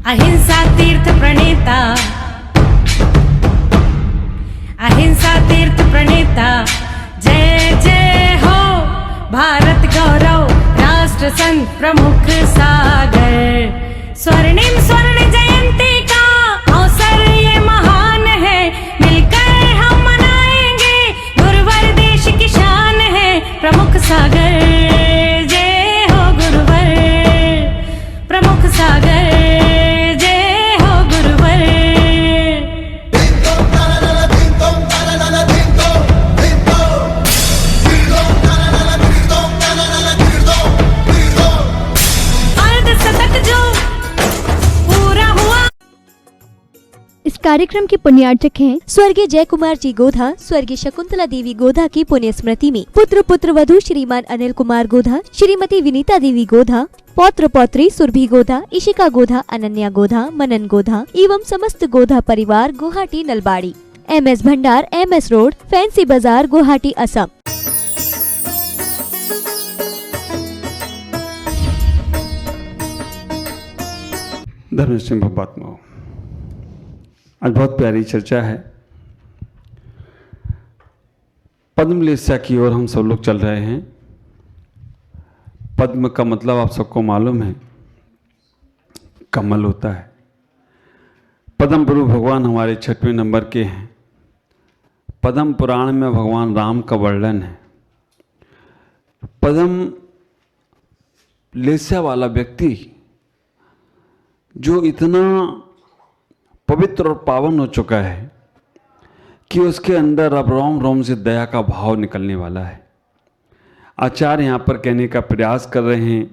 अहिंसा तीर्थ प्रणेता, अहिंसा तीर्थ प्रणेता, जय जय हो भारत गौरव राष्ट्र संत प्रमुख सागर। स्वर्णिम स्वर्ण जयंती का अवसर ये महान है, मिलकर हम मनाएंगे गुरुवर देश की शान है। प्रमुख सागर जय हो गुरुवर, प्रमुख सागर जय हो गुरुवर। अर्धशतक जो पूरा हुआ। इस कार्यक्रम के पुण्यार्चक हैं स्वर्गीय जय कुमार जी गोधा, स्वर्गीय शकुंतला देवी गोधा की पुण्य स्मृति में पुत्र पुत्र वधू श्रीमान अनिल कुमार गोधा, श्रीमती विनीता देवी गोधा, पौत्र पौत्री सुरभि गोधा, इशिका गोधा, अनन्या गोधा, मनन गोधा एवं समस्त गोधा परिवार गुवाहाटी नलबाड़ी, MS भंडार, MS रोड, फैंसी बाजार, गुवाहाटी, असम। धर्म सिंह महात्मा, आज बहुत प्यारी चर्चा है। पद्म लेस्या की ओर हम सब लोग चल रहे हैं। पद्म का मतलब आप सबको मालूम है, कमल होता है। पद्म प्रभु भगवान हमारे 6वें नंबर के हैं। पद्म पुराण में भगवान राम का वर्णन है। पद्म लेस्या वाला व्यक्ति जो इतना पवित्र और पावन हो चुका है कि उसके अंदर अब रोम रोम से दया का भाव निकलने वाला है। आचार्य यहाँ पर कहने का प्रयास कर रहे हैं,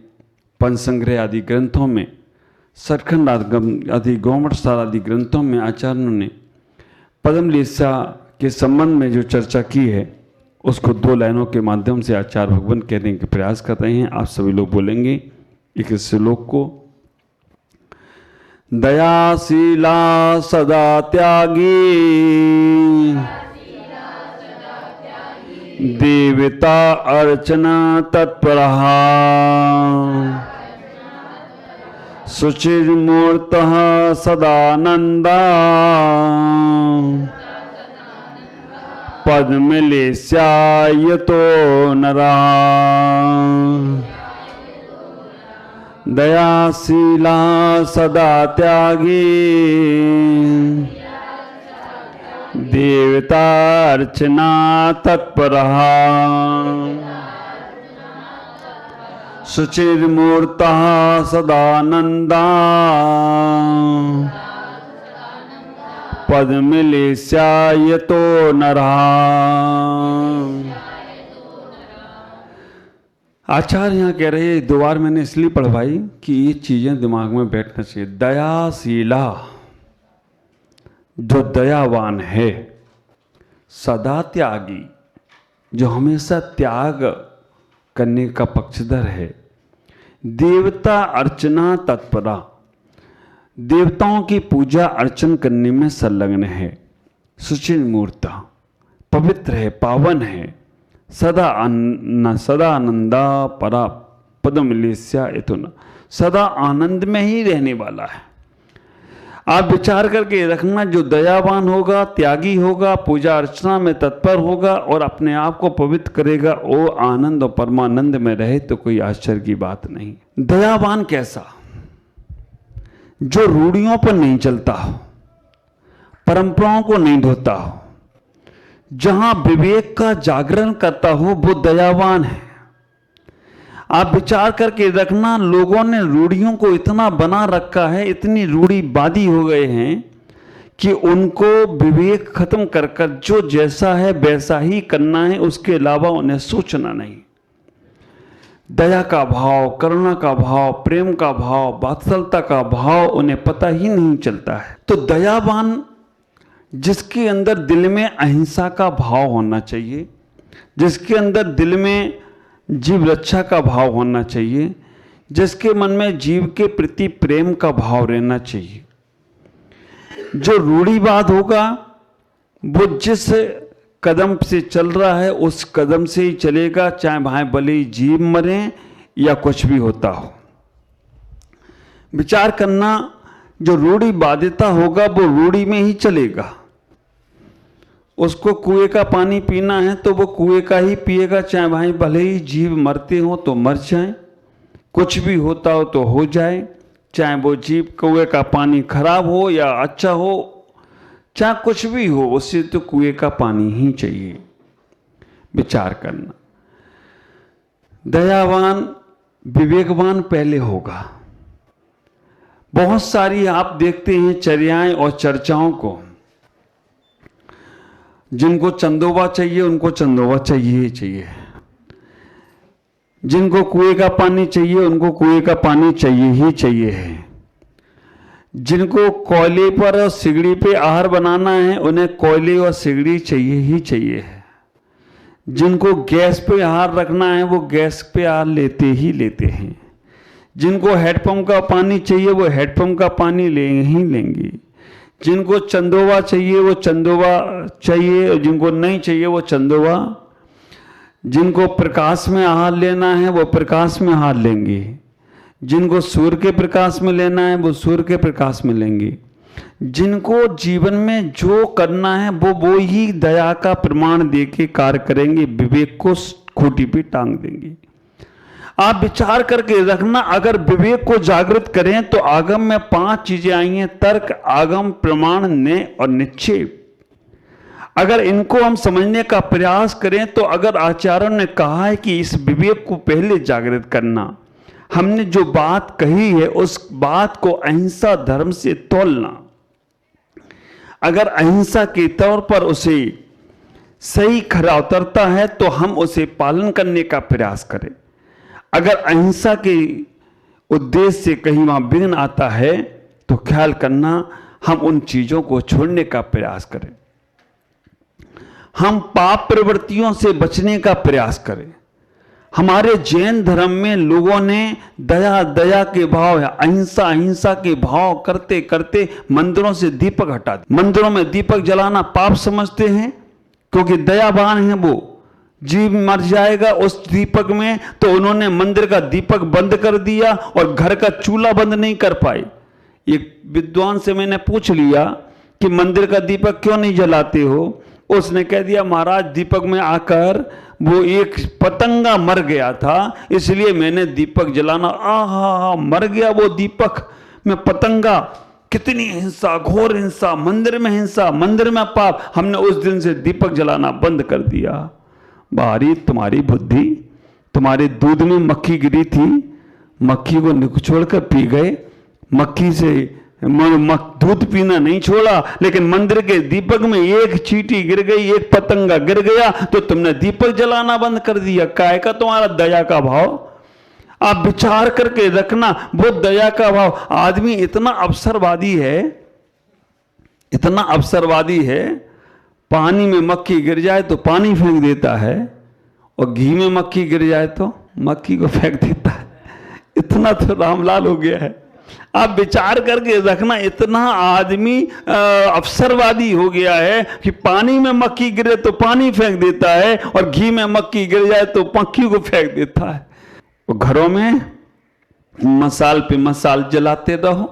पंचसंग्रह आदि ग्रंथों में, सचखंड आदि गौमठसार आदि ग्रंथों में आचार्यों ने पद्म लेस्या के संबंध में जो चर्चा की है उसको 2 लाइनों के माध्यम से आचार्य भगवान कहने के प्रयास कर रहे हैं। आप सभी लोग बोलेंगे एक श्लोक को। दयाशीला सदा त्यागी, देवता अर्चना तत्परः, शुचिर्मूर्तः सदानंदा, पद्मलेस्या यतो नरा। दयाशीला सदा त्यागी, देवता अर्चना तत्परः, शुचिर्मूर्तः सदानंदा, पद्मलेस्या यतो नरः। आचार्य यहाँ कह रहे हैं, 2 बार मैंने इसलिए पढ़वाई कि ये चीज़ें दिमाग में बैठना चाहिए। दयाशीला, जो दयावान है, सदा त्यागी, जो हमेशा त्याग करने का पक्षधर है, देवता अर्चना तत्परा, देवताओं की पूजा अर्चन करने में संलग्न है, शुचिर मूर्ता, पवित्र है, पावन है, सदा आनंदा परा, पद्मलेस्या इतना, सदा आनंद में ही रहने वाला है। आप विचार करके रखना, जो दयावान होगा, त्यागी होगा, पूजा अर्चना में तत्पर होगा और अपने आप को पवित्र करेगा, वो आनंद और परमानंद में रहे तो कोई आश्चर्य की बात नहीं। दयावान कैसा? जो रूढ़ियों पर नहीं चलता हो, परंपराओं को नहीं ढोता हो, जहां विवेक का जागरण करता हो, वो दयावान है। आप विचार करके रखना, लोगों ने रूढ़ियों को इतना बना रखा है, इतनी रूढ़िवादी हो गए हैं कि उनको विवेक खत्म कर कर जो जैसा है वैसा ही करना है, उसके अलावा उन्हें सोचना नहीं। दया का भाव, करुणा का भाव, प्रेम का भाव, वात्सल्यता का भाव उन्हें पता ही नहीं चलता है। तो दयावान जिसके अंदर दिल में अहिंसा का भाव होना चाहिए, जिसके अंदर दिल में जीव रक्षा का भाव होना चाहिए, जिसके मन में जीव के प्रति प्रेम का भाव रहना चाहिए। जो रूढ़िवाद होगा वो जिस कदम से चल रहा है उस कदम से ही चलेगा, चाहे भाई भले जीव मरे या कुछ भी होता हो। विचार करना, जो रूढ़िवादिता होगा वो रूढ़ी में ही चलेगा। उसको कुएं का पानी पीना है तो वो कुएं का ही पिएगा, चाहे भाई भले ही जीव मरते हो तो मर जाए, कुछ भी होता हो तो हो जाए, चाहे वो जीव कुएं का पानी खराब हो या अच्छा हो, चाहे कुछ भी हो, उससे तो कुएं का पानी ही चाहिए। विचार करना। दयावान विवेकवान पहले होगा। बहुत सारी आप देखते हैं चर्याएं और चर्चाओं को, जिनको चंदोबा चाहिए उनको चंदोबा चाहिए ही चाहिए, जिनको कुएं का पानी चाहिए उनको कुएं का पानी चाहिए ही चाहिए है, जिनको कोयले पर और सिगड़ी पे आहार बनाना है उन्हें कोयले और सिगड़ी चाहिए ही चाहिए है, जिनको गैस पे आहार रखना है वो गैस पे आहार लेते ही लेते हैं, जिनको हैंडपंप का पानी चाहिए वो हैंडपंप का पानी ही लेंगे, जिनको चंदोबा चाहिए वो चंदोबा चाहिए और जिनको नहीं चाहिए वो चंदोबा, जिनको प्रकाश में आहार लेना है वो प्रकाश में आहार लेंगे, जिनको सूर्य के प्रकाश में लेना है वो सूर्य के प्रकाश में लेंगे, जिनको जीवन में जो करना है वो ही दया का प्रमाण देके कार्य करेंगे, विवेक को खूंटी पे टांग देंगे। आप विचार करके रखना, अगर विवेक को जागृत करें तो आगम में 5 चीजें आई हैं, तर्क, आगम, प्रमाण, न्याय और निश्चय। अगर इनको हम समझने का प्रयास करें तो अगर आचार्यों ने कहा है कि इस विवेक को पहले जागृत करना, हमने जो बात कही है उस बात को अहिंसा धर्म से तोलना, अगर अहिंसा के तौर पर उसे सही खरा उतरता है तो हम उसे पालन करने का प्रयास करें, अगर अहिंसा के उद्देश्य से कहीं वहां विघ्न आता है तो ख्याल करना हम उन चीजों को छोड़ने का प्रयास करें, हम पाप प्रवृत्तियों से बचने का प्रयास करें। हमारे जैन धर्म में लोगों ने दया दया के भाव या अहिंसा अहिंसा के भाव करते करते मंदिरों से दीपक हटा दिए। मंदिरों में दीपक जलाना पाप समझते हैं क्योंकि दयावान है वो, जीव मर जाएगा उस दीपक में, तो उन्होंने मंदिर का दीपक बंद कर दिया और घर का चूल्हा बंद नहीं कर पाए। एक विद्वान से मैंने पूछ लिया कि मंदिर का दीपक क्यों नहीं जलाते हो, उसने कह दिया महाराज दीपक में आकर वो एक पतंगा मर गया था इसलिए मैंने दीपक जलाना। आहा, मर गया वो दीपक में पतंगा। कितनी हिंसा, घोर हिंसा, मंदिर में हिंसा, मंदिर में पाप। हमने उस दिन से दीपक जलाना बंद कर दिया। बारी तुम्हारी बुद्धि, तुम्हारे दूध में मक्खी गिरी थी, मक्खी को निचोड़ कर पी गए, मक्खी से दूध पीना नहीं छोड़ा, लेकिन मंदिर के दीपक में एक चींटी गिर गई, एक पतंगा गिर गया तो तुमने दीपक जलाना बंद कर दिया। काय का तुम्हारा दया का भाव? आप विचार करके रखना, वो दया का भाव। आदमी इतना अवसरवादी है, इतना अवसरवादी है, पानी में मक्खी गिर जाए तो पानी फेंक देता है और घी में मक्खी गिर जाए तो मक्खी को फेंक देता है। इतना तो रामलाल हो गया है। आप विचार करके रखना, इतना आदमी अवसरवादी हो गया है कि पानी में मक्खी गिरे तो पानी फेंक देता है और घी में मक्खी गिर जाए तो मक्खी को फेंक देता है। और घरों में मसाल पे मसाल जलाते रहो,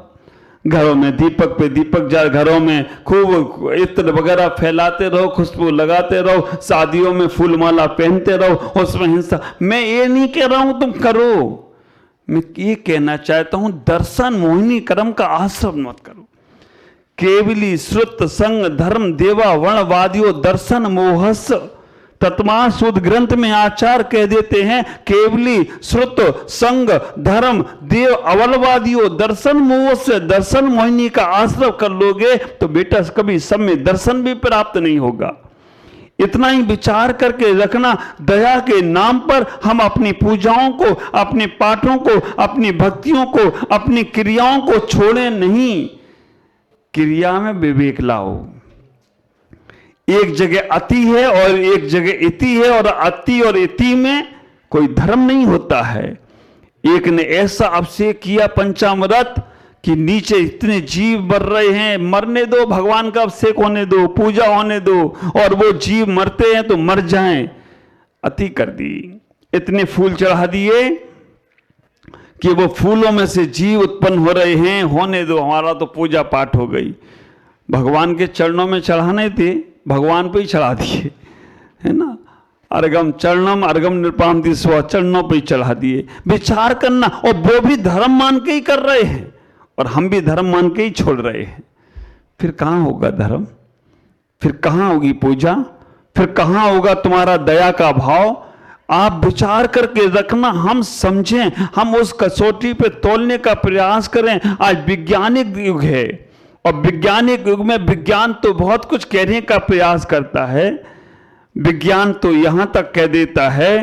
घरों में दीपक पे दीपक जला, घरों में खूब इत्र वगैरह फैलाते रहो, खुशबू लगाते रहो, शादियों में फूल माला पहनते रहो, उसमें हिंसा। मैं ये नहीं कह रहा हूं तुम करो, मैं ये कहना चाहता हूं दर्शन मोहिनी कर्म का आश्रम मत करो। केवली श्रुत संग धर्म देवा वर्णवादियों दर्शन मोहस तत्मा शुद्ध ग्रंथ में आचार कह देते हैं, केवली श्रुत संग धर्म देव अवलवादियों दर्शन मोह से दर्शन मोहिनी का आश्रय कर लोगे तो बेटा कभी सब में दर्शन भी प्राप्त नहीं होगा। इतना ही विचार करके रखना, दया के नाम पर हम अपनी पूजाओं को, अपने पाठों को, अपनी भक्तियों को, अपनी क्रियाओं को छोड़े नहीं। क्रिया में विवेक लाओ। एक जगह अति है और एक जगह इति है, और अति और इति में कोई धर्म नहीं होता है। एक ने ऐसा अभिषेक किया पंचामृत कि नीचे इतने जीव मर रहे हैं, मरने दो, भगवान का अभिषेक होने दो, पूजा होने दो, और वो जीव मरते हैं तो मर जाएं। अति कर दी, इतने फूल चढ़ा दिए कि वो फूलों में से जीव उत्पन्न हो रहे हैं, होने दो, हमारा तो पूजा पाठ हो गई। भगवान के चरणों में चढ़ाने थे, भगवान पे ही चढ़ा दिए, है ना। अर्घम चरणम अर्घम नृपांति स्व, चरणों पे ही चढ़ा दिए। विचार करना, और वो भी धर्म मान के ही कर रहे हैं और हम भी धर्म मान के ही छोड़ रहे हैं। फिर कहाँ होगा धर्म, फिर कहाँ होगी पूजा, फिर कहाँ होगा तुम्हारा दया का भाव। आप विचार करके रखना, हम समझें, हम उस कसौटी पे तोलने का प्रयास करें। आज वैज्ञानिक युग है और वैज्ञानिक युग में विज्ञान तो बहुत कुछ कहने का प्रयास करता है। विज्ञान तो यहां तक कह देता है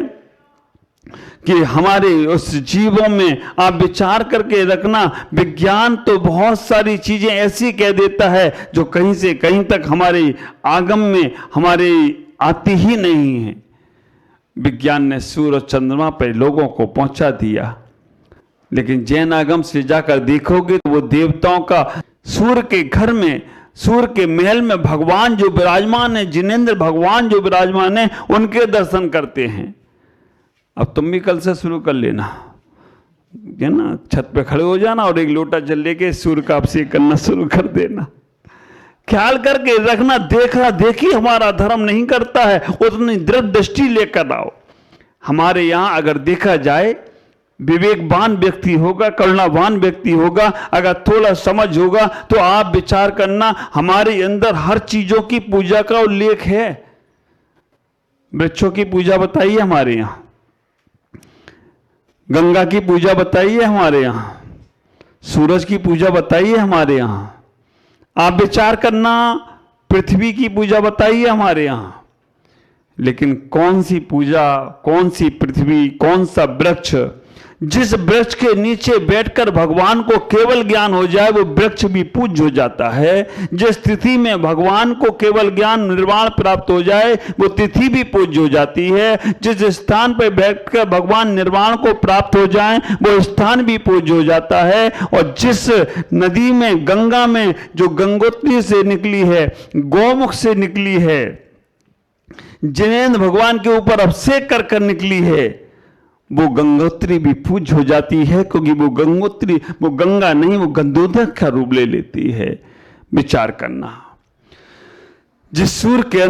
कि हमारे उस जीवों में, आप विचार करके रखना, विज्ञान तो बहुत सारी चीजें ऐसी कह देता है जो कहीं से कहीं तक हमारे आगम में हमारे आती ही नहीं है। विज्ञान ने सूर्य और चंद्रमा पर लोगों को पहुंचा दिया, लेकिन जैन आगम से जाकर देखोगे तो वो देवताओं का सूर्य के घर में, सूर्य के महल में भगवान जो विराजमान है, जिनेंद्र भगवान जो विराजमान है, उनके दर्शन करते हैं। अब तुम भी कल से शुरू कर लेना, है ना, छत पे खड़े हो जाना और एक लोटा जल लेके सूर्य का अभिषेक करना शुरू कर देना। ख्याल करके रखना, देखा देखी हमारा धर्म नहीं करता है, उतनी दृढ़ दृष्टि लेकर आओ। हमारे यहाँ अगर देखा जाए, विवेकवान व्यक्ति होगा, करुणावान व्यक्ति होगा, अगर थोड़ा समझ होगा तो आप विचार करना, हमारे अंदर हर चीजों की पूजा का उल्लेख है। वृक्षों की पूजा बताइए हमारे यहाँ, गंगा की पूजा बताइए हमारे यहाँ, सूरज की पूजा बताइए हमारे यहाँ। आप विचार करना, पृथ्वी की पूजा बताइए हमारे यहाँ। लेकिन कौन सी पूजा, कौन सी पृथ्वी, कौन सा वृक्ष, जिस वृक्ष के नीचे बैठकर भगवान को केवल ज्ञान हो जाए वो वृक्ष भी पूज्य हो जाता है। जिस तिथि में भगवान को केवल ज्ञान निर्वाण प्राप्त हो जाए वो तिथि भी पूज्य हो जाती है। जिस स्थान पर बैठकर भगवान निर्वाण को प्राप्त हो जाए वो स्थान भी पूज्य हो जाता है। और जिस नदी में, गंगा में, जो गंगोत्री से निकली है, गौमुख से निकली है, जिनेंद्र भगवान के ऊपर अभिषेक कर कर निकली है, वो गंगोत्री भी पूज्य हो जाती है, क्योंकि वो गंगोत्री, वो गंगा नहीं, वो गंधोदक का रूप ले लेती है। विचार करना, जिस सूर्य के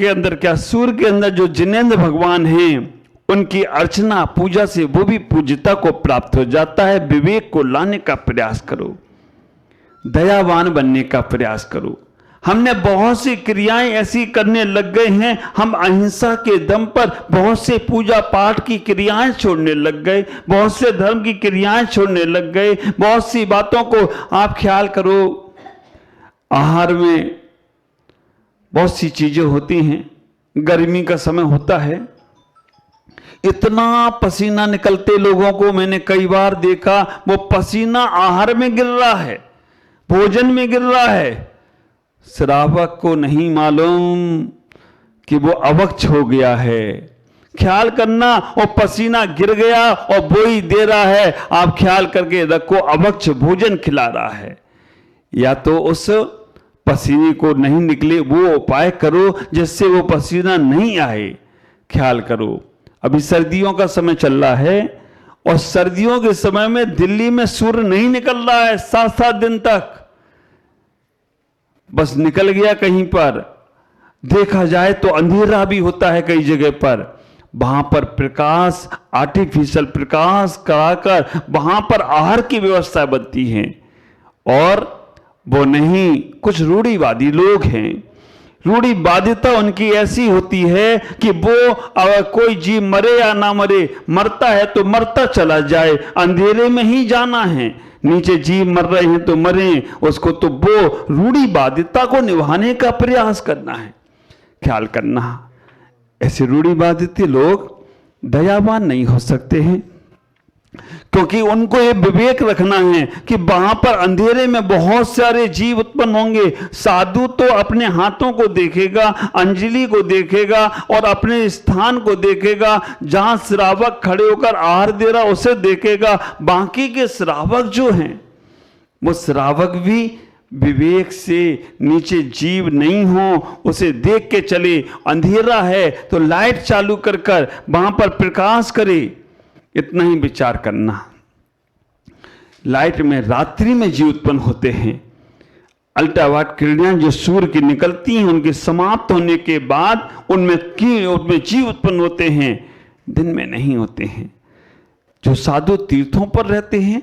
अंदर क्या, सूर्य के अंदर जो जिनेंद्र भगवान हैं, उनकी अर्चना पूजा से वो भी पूज्यता को प्राप्त हो जाता है। विवेक को लाने का प्रयास करो, दयावान बनने का प्रयास करो। हमने बहुत सी क्रियाएं ऐसी करने लग गए हैं, हम अहिंसा के दम पर बहुत से पूजा पाठ की क्रियाएं छोड़ने लग गए, बहुत से धर्म की क्रियाएं छोड़ने लग गए। बहुत सी बातों को आप ख्याल करो, आहार में बहुत सी चीजें होती हैं, गर्मी का समय होता है, इतना पसीना निकलते लोगों को मैंने कई बार देखा, वो पसीना आहार में गिर रहा है, भोजन में गिर रहा है। श्रावक को नहीं मालूम कि वो अवक्ष हो गया है। ख्याल करना, वो पसीना गिर गया और वो ही दे रहा है, आप ख्याल करके रखो, अवक्ष भोजन खिला रहा है। या तो उस पसीने को नहीं निकले वो उपाय करो जिससे वो पसीना नहीं आए। ख्याल करो, अभी सर्दियों का समय चल रहा है और सर्दियों के समय में दिल्ली में सूर्य नहीं निकल रहा है 7-7 दिन तक, बस निकल गया कहीं पर। देखा जाए तो अंधेरा भी होता है कई जगह पर, वहां पर प्रकाश, आर्टिफिशियल प्रकाश कराकर वहां पर आहार की व्यवस्था बनती है। और वो नहीं, कुछ रूढ़िवादी लोग हैं, रूढ़िवादिता उनकी ऐसी होती है कि वो अगर कोई जीव मरे या ना मरे, मरता है तो मरता चला जाए, अंधेरे में ही जाना है, नीचे जीव मर रहे हैं तो मरे, उसको तो वो रूढ़िवादिता को निभाने का प्रयास करना है। ख्याल करना, ऐसे रूढ़िवादित लोग दयावान नहीं हो सकते हैं, क्योंकि उनको ये विवेक रखना है कि वहां पर अंधेरे में बहुत सारे जीव उत्पन्न होंगे। साधु तो अपने हाथों को देखेगा, अंजलि को देखेगा और अपने स्थान को देखेगा, जहां श्रावक खड़े होकर आहार दे रहा उसे देखेगा। बाकी के श्रावक जो हैं वो श्रावक भी विवेक से नीचे जीव नहीं हो, उसे देख के चले। अंधेरा है तो लाइट चालू कर कर वहां पर प्रकाश करे, इतना ही विचार करना। लाइट में रात्रि में जीव उत्पन्न होते हैं। अल्ट्रावायलेट किरणें जो सूर्य की निकलती हैं, उनके समाप्त होने के बाद उनमें जीव उत्पन्न होते हैं, दिन में नहीं होते हैं। जो साधु तीर्थों पर रहते हैं,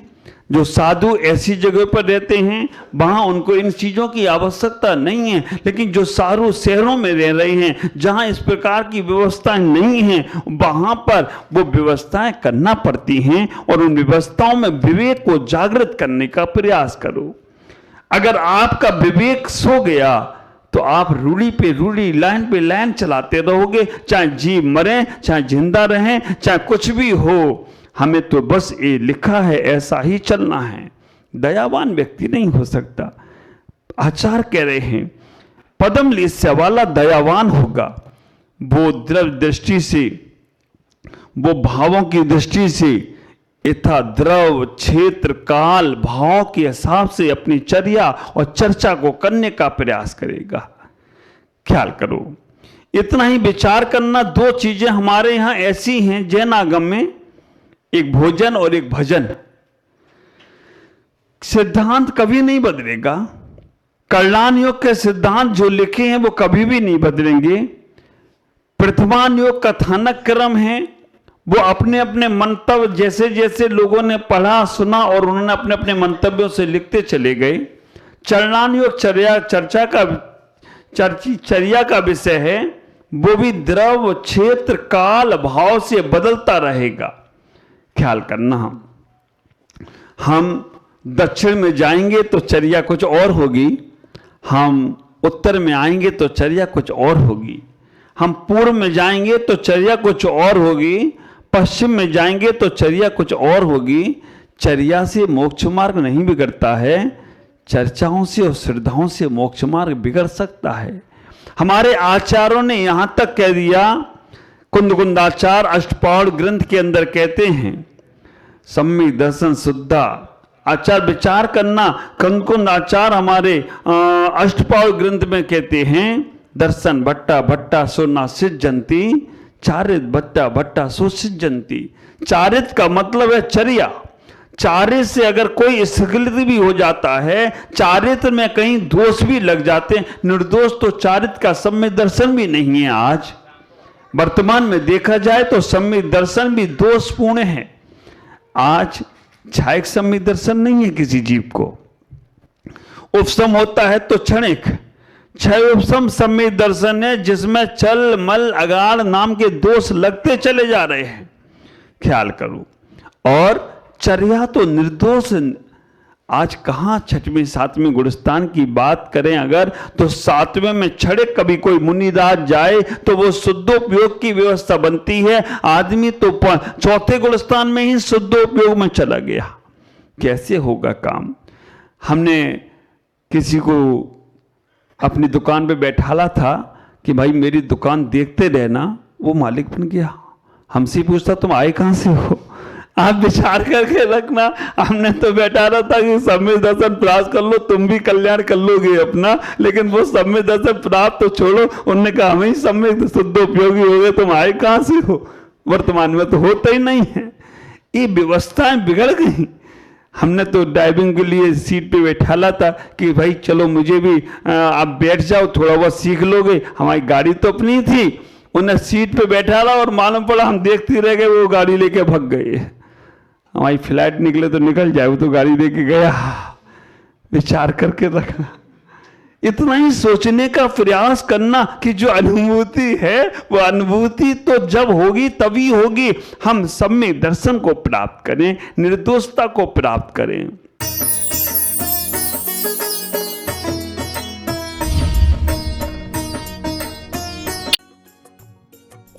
जो साधु ऐसी जगह पर रहते हैं, वहां उनको इन चीजों की आवश्यकता नहीं है। लेकिन जो साधु शहरों में रह रहे हैं, जहां इस प्रकार की व्यवस्थाएं नहीं हैं, वहां पर वो व्यवस्थाएं करना पड़ती हैं। और उन व्यवस्थाओं में विवेक को जागृत करने का प्रयास करो। अगर आपका विवेक सो गया तो आप रूढ़ी पे रूढ़ी, लाइन पे लाइन चलाते रहोगे, चाहे जीव मरे, चाहे जिंदा रहें, चाहे कुछ भी हो। हमें तो बस ये लिखा है, ऐसा ही चलना है। दयावान व्यक्ति नहीं हो सकता। आचार्य कह रहे हैं पदम लिस्या वाला दयावान होगा। वो द्रव्य दृष्टि से, वो भावों की दृष्टि से यथा द्रव, क्षेत्र, काल, भाव के हिसाब से अपनी चर्या और चर्चा को करने का प्रयास करेगा। ख्याल करो, इतना ही विचार करना। दो चीजें हमारे यहां ऐसी हैं जैन आगम में, एक भोजन और एक भजन। सिद्धांत कभी नहीं बदलेगा। कल्याण योग के सिद्धांत जो लिखे हैं वो कभी भी नहीं बदलेंगे। प्रथमान योग कथानक क्रम है, वो अपने अपने मंतव्य जैसे जैसे लोगों ने पढ़ा सुना और उन्होंने अपने अपने मंतव्यों से लिखते चले गए। चरणान योग चर्या का विषय है, वो भी द्रव, क्षेत्र, काल, भाव से बदलता रहेगा। ख्याल करना, हम दक्षिण में जाएंगे तो चर्या कुछ और होगी, हम उत्तर में आएंगे तो चर्या कुछ और होगी, हम पूर्व में जाएंगे तो चर्या कुछ और होगी, पश्चिम में जाएंगे तो चर्या कुछ और होगी। चर्या से मोक्ष मार्ग नहीं बिगड़ता है, चर्चाओं से और श्रद्धाओं से मोक्ष मार्ग बिगड़ सकता है। हमारे आचार्यों ने यहां तक कह दिया, कुंदकुंदाचार अष्टपाउल ग्रंथ के अंदर कहते हैं, सम्यक दर्शन शुद्धा। आचार विचार करना, कुंदकुंदाचार हमारे अष्टपाउल ग्रंथ में कहते हैं, दर्शन भट्टा भट्टा सोना सिज्जंती, चारित भट्टा भट्टा सो सिज्जंती। चारित का मतलब है चर्या। चारित से अगर कोई स्खलित भी हो जाता है, चारित में कहीं दोष भी लग जाते हैं, निर्दोष तो चारित का सम्यक दर्शन भी नहीं है। आज वर्तमान में देखा जाए तो सम्यक दर्शन भी दोषपूर्ण है। आज छायक सम्यक दर्शन नहीं है किसी जीव को। उपसम होता है तो क्षणिक, क्षय उपसम सम्यक दर्शन है जिसमें चल मल अगाड़ नाम के दोष लगते चले जा रहे हैं। ख्याल करो। और चर्या तो निर्दोष। आज कहां छठवीं सातवीं गुणस्थान की बात करें अगर, तो सातवें में छड़े कभी कोई मुनिराज जाए तो वो शुद्धोपयोग की व्यवस्था बनती है। आदमी तो चौथे गुणस्थान में ही शुद्धोपयोग में चला गया। कैसे होगा काम। हमने किसी को अपनी दुकान पे बैठाला था कि भाई मेरी दुकान देखते रहना, वो मालिक बन गया। हमसे पूछता तुम आए कहां से हो। आप विचार करके रखना, हमने तो बैठा रहा था कि सम्यक दर्शन प्राप्त कर लो, तुम भी कल्याण कर लोगे अपना, लेकिन वो सम्यक दर्शन प्राप्त तो छोड़ो। उन्होंने कहा हमें ही सम्यक शुद्ध उपयोगी हो गए, तुम आए कहां से हो। वर्तमान में तो होता ही नहीं है। ये व्यवस्थाएं बिगड़ गई। हमने तो ड्राइविंग के लिए सीट पे बैठाला था कि भाई चलो मुझे भी आप बैठ जाओ, थोड़ा बहुत सीख लोगे। हमारी गाड़ी तो अपनी थी, उन्हें सीट पे बैठा रहा और मालूम पड़ा हम देखते रह गए, वो गाड़ी लेके भाग गए। हमारी फ्लाइट निकले तो निकल जाए, वो तो गाड़ी लेके गया। विचार करके रखना, इतना ही सोचने का प्रयास करना कि जो अनुभूति है वो अनुभूति तो जब होगी तभी होगी। हम सम्यक दर्शन को प्राप्त करें, निर्दोषता को प्राप्त करें।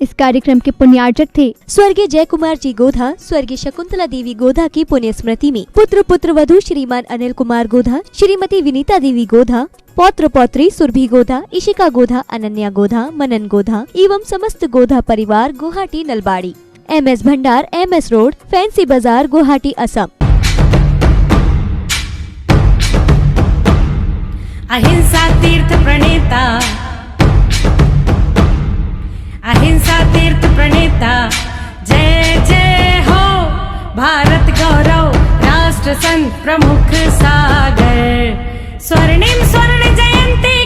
इस कार्यक्रम के पुण्यार्चक थे स्वर्गीय जय कुमार जी गोधा, स्वर्गीय शकुंतला देवी गोधा की पुण्य स्मृति में पुत्र वधू श्रीमान अनिल कुमार गोधा, श्रीमती विनीता देवी गोधा, पौत्र पौत्री सुरभि गोधा, इशिका गोधा, अनन्या गोधा, मनन गोधा एवं समस्त गोधा परिवार, गुवाहाटी नलबाड़ी, MS भंडार, MS रोड, फैंसी बाजार, गुवाहाटी, असम। अहिंसा तीर्थ प्रणेता, अहिंसा तीर्थ प्रणेता, जय जय हो भारत गौरव, राष्ट्र राष्ट्र संत प्रमुख सागर स्वर्णिम स्वर्ण जयंती